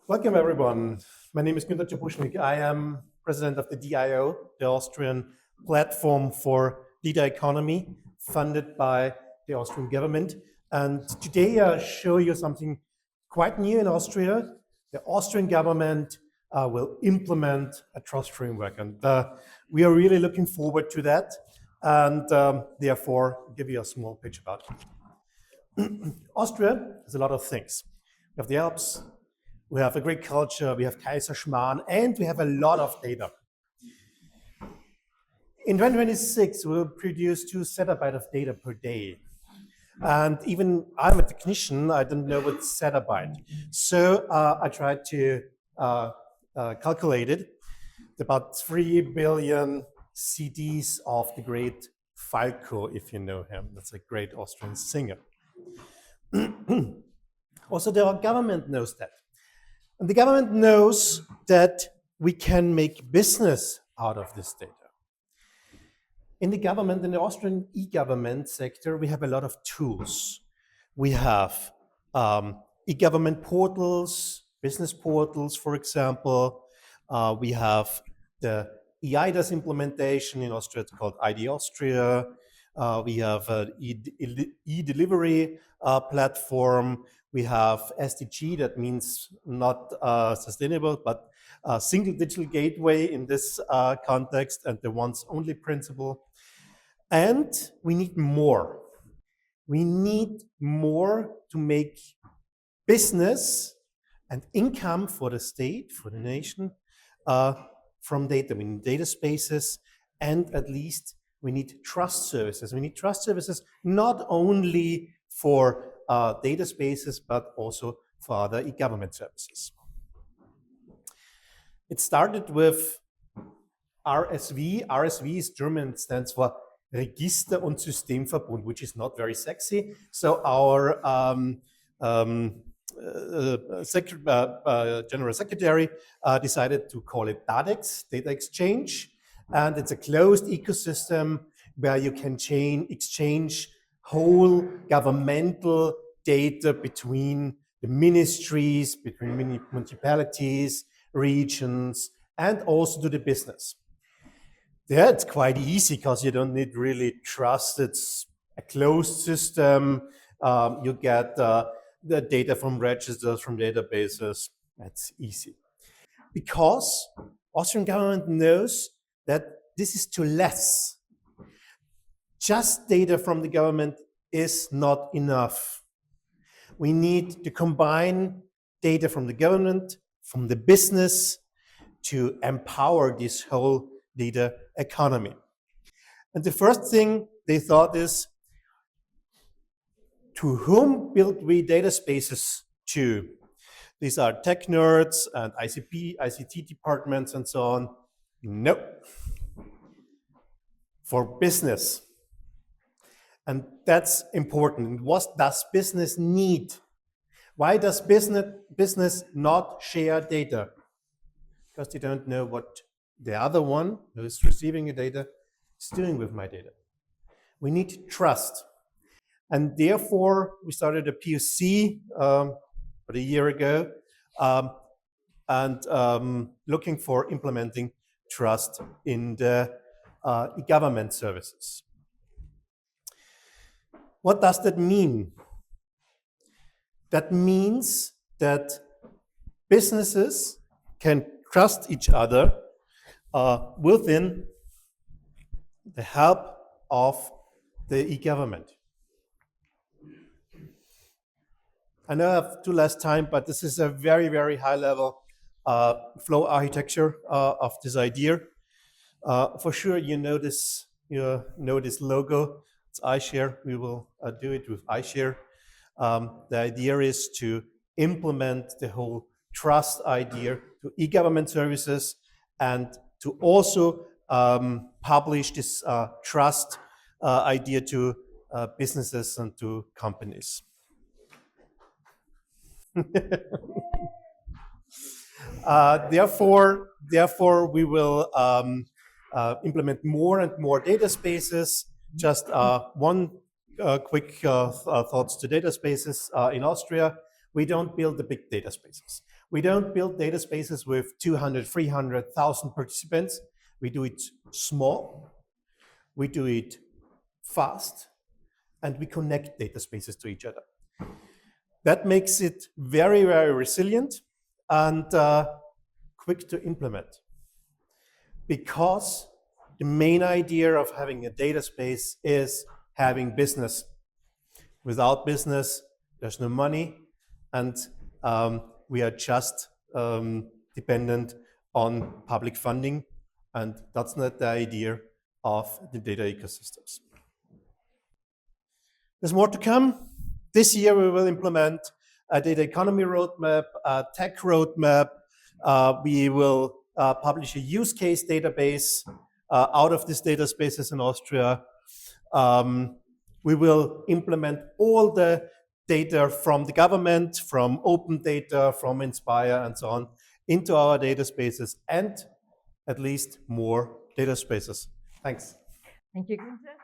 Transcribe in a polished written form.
Welcome, everyone. My name is Günther Tschabuschnig. I am president of the DIO, the Austrian platform for data economy, funded by the Austrian government. And today I'll show you something quite new in Austria. The Austrian government will implement a trust framework. And we are really looking forward to that. And therefore, give you a small pitch about it. Austria has a lot of things. We have the Alps, we have a great culture, we have Kaiserschmarrn, and we have a lot of data. In 2026, we'll produce 2 zettabytes of data per day. And even I'm a technician, I don't know what's zettabyte. So I tried to calculate it. About 3 billion CDs of the great 𝐊𝐿𝐼, if you know him. That's a great Austrian singer. Also, the government knows that. And the government knows that we can make business out of this data. In the government, in the Austrian e-government sector, we have a lot of tools. We have e-government portals, business portals, for example. We have the eIDAS implementation. In Austria, it's called ID Austria. We have an e-delivery platform. We have SDG, that means not sustainable, but a single digital gateway in this context, and the once only principle. And we need more. We need more to make business and income for the state, for the nation, from data. We need data spaces, and at least we need trust services. We need trust services not only for data spaces, but also for other e-government services. It started with RSV. RSV is German, stands for Register- und Systemverbund, which is not very sexy. So our General Secretary decided to call it DADEX, Data Exchange. And it's a closed ecosystem where you can exchange whole governmental data between the ministries, between municipalities, regions, and also to the business. There it's quite easy because you don't need really trust. It's a closed system. You get the data from registers, from databases. That's easy. Because Austrian government knows that this is too less. Just data from the government is not enough. We need to combine data from the government, from the business, to empower this whole data economy. And the first thing they thought is, to whom build we data spaces to? These are tech nerds and ICT departments and so on. No. For business. And that's important. What does business need? Why does business not share data? Because they don't know what the other one who is receiving the data is doing with my data. We need trust. And therefore, we started a POC about a year ago and looking for implementing trust in the e-government services. What does that mean? That means that businesses can trust each other within the help of the e-government. I know I have too less time, but this is a very, very high level flow architecture of this idea. For sure, you know this logo. It's iSHARE. We will do it with iSHARE. The idea is to implement the whole trust idea to e-government services and to also publish this trust idea to businesses and to companies. Therefore, we will implement more and more data spaces. Just one quick thoughts to data spaces in Austria. We don't build the big data spaces. We don't build data spaces with 200, 300, 1,000 participants. We do it small, we do it fast, and we connect data spaces to each other. That makes it very, very resilient and quick to implement. Because the main idea of having a data space is having business. Without business, there's no money, and we are just dependent on public funding, and that's not the idea of the data ecosystems. There's more to come. This year we will implement a data economy roadmap, a tech roadmap. We will publish a use case database out of these data spaces in Austria. We will implement all the data from the government, from open data, from Inspire and so on, into our data spaces, and at least more data spaces. Thanks. Thank you, Günther.